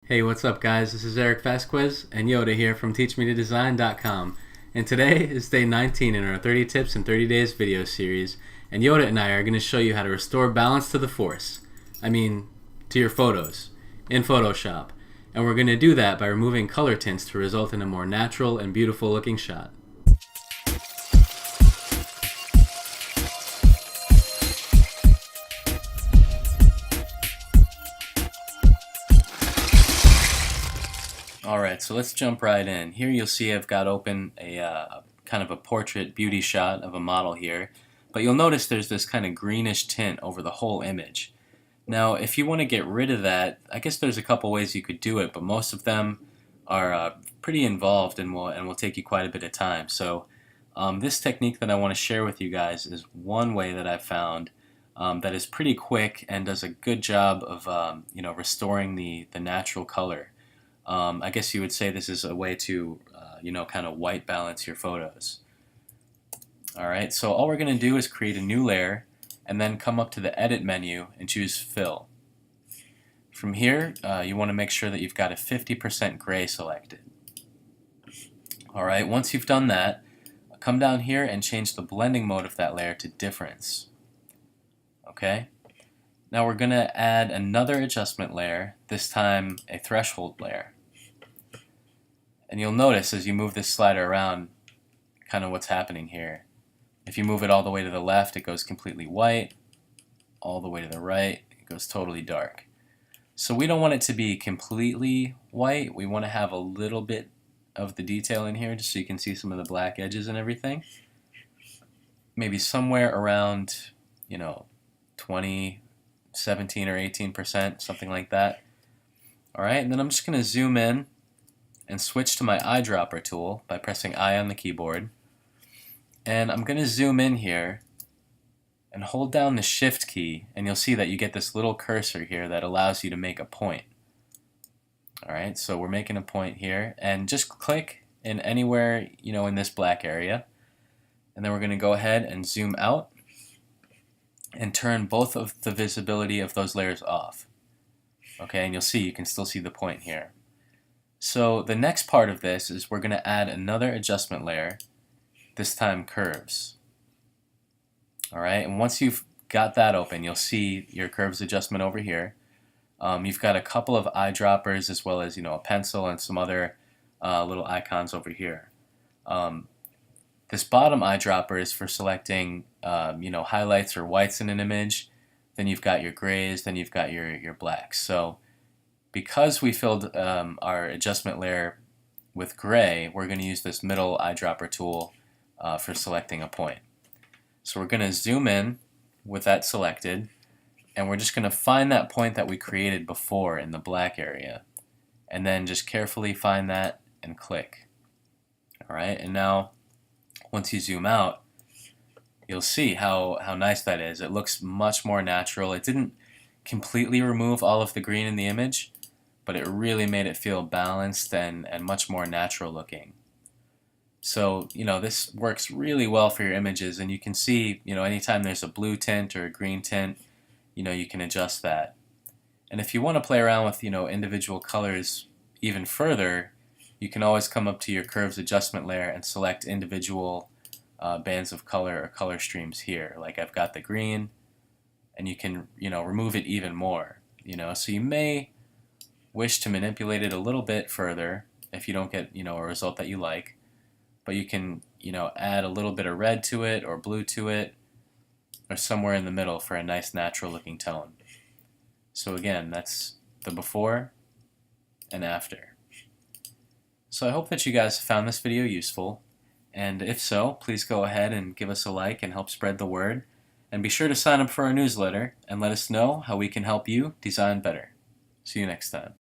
Hey, what's up, guys? This is Eric Vasquez and Yoda here from TeachMeToDesign.com. And today is day 19 in our 30 Tips in 30 Days video series. And Yoda and I are going to show you how to restore balance to the force. To your photos in Photoshop. And we're going to do that by removing color tints to result in a more natural and beautiful looking shot. Alright, so let's jump right in. Here you'll see I've got open a kind of a portrait beauty shot of a model here, but you'll notice there's this kind of greenish tint over the whole image. Now, if you want to get rid of that, I guess there's a couple ways you could do it, but most of them are pretty involved and will take you quite a bit of time. So this technique that I want to share with you guys is one way that I've found that is pretty quick and does a good job of restoring the natural color. I guess you would say this is a way to, kind of white balance your photos. Alright, so all we're going to do is create a new layer and then come up to the Edit menu and choose Fill. From here, you want to make sure that you've got a 50% gray selected. Alright, once you've done that, come down here and change the blending mode of that layer to Difference. Okay? Now we're going to add another adjustment layer, this time a threshold layer. And you'll notice as you move this slider around kind of what's happening here. If you move it all the way to the left, it goes completely white. All the way to the right, it goes totally dark. So we don't want it to be completely white. We want to have a little bit of the detail in here just so you can see some of the black edges and everything. Maybe somewhere around, 20, 17 or 18%, something like that. Alright, and then I'm just going to zoom in and switch to my eyedropper tool by pressing I on the keyboard. And I'm going to zoom in here and hold down the Shift key, and you'll see that you get this little cursor here that allows you to make a point. Alright, so we're making a point here, and just click in anywhere, in this black area. And then we're going to go ahead and zoom out and turn both of the visibility of those layers off. Okay, and you'll see you can still see the point here. So the next part of this is we're going to add another adjustment layer, this time curves. Alright, and once you've got that open, you'll see your curves adjustment over here. You've got a couple of eyedroppers as well as a pencil and some other little icons over here. This bottom eyedropper is for selecting highlights or whites in an image. Then you've got your grays, then you've got your blacks. So because we filled our adjustment layer with gray, we're going to use this middle eyedropper tool for selecting a point. So we're going to zoom in with that selected, and we're just going to find that point that we created before in the black area, and then just carefully find that and click. Alright, and now once you zoom out, you'll see how nice that is. It looks much more natural. It didn't completely remove all of the green in the image, but it really made it feel balanced and much more natural looking. So, this works really well for your images, and you can see, anytime there's a blue tint or a green tint, you can adjust that. And if you want to play around with, individual colors even further, you can always come up to your curves adjustment layer and select individual bands of color or color streams here. Like I've got the green, and you can, remove it even more. So you may wish to manipulate it a little bit further if you don't get, a result that you like. But you can, add a little bit of red to it or blue to it or somewhere in the middle for a nice natural looking tone. So again, that's the before and after. So I hope that you guys found this video useful, and if so, please go ahead and give us a like and help spread the word, and be sure to sign up for our newsletter and let us know how we can help you design better. See you next time.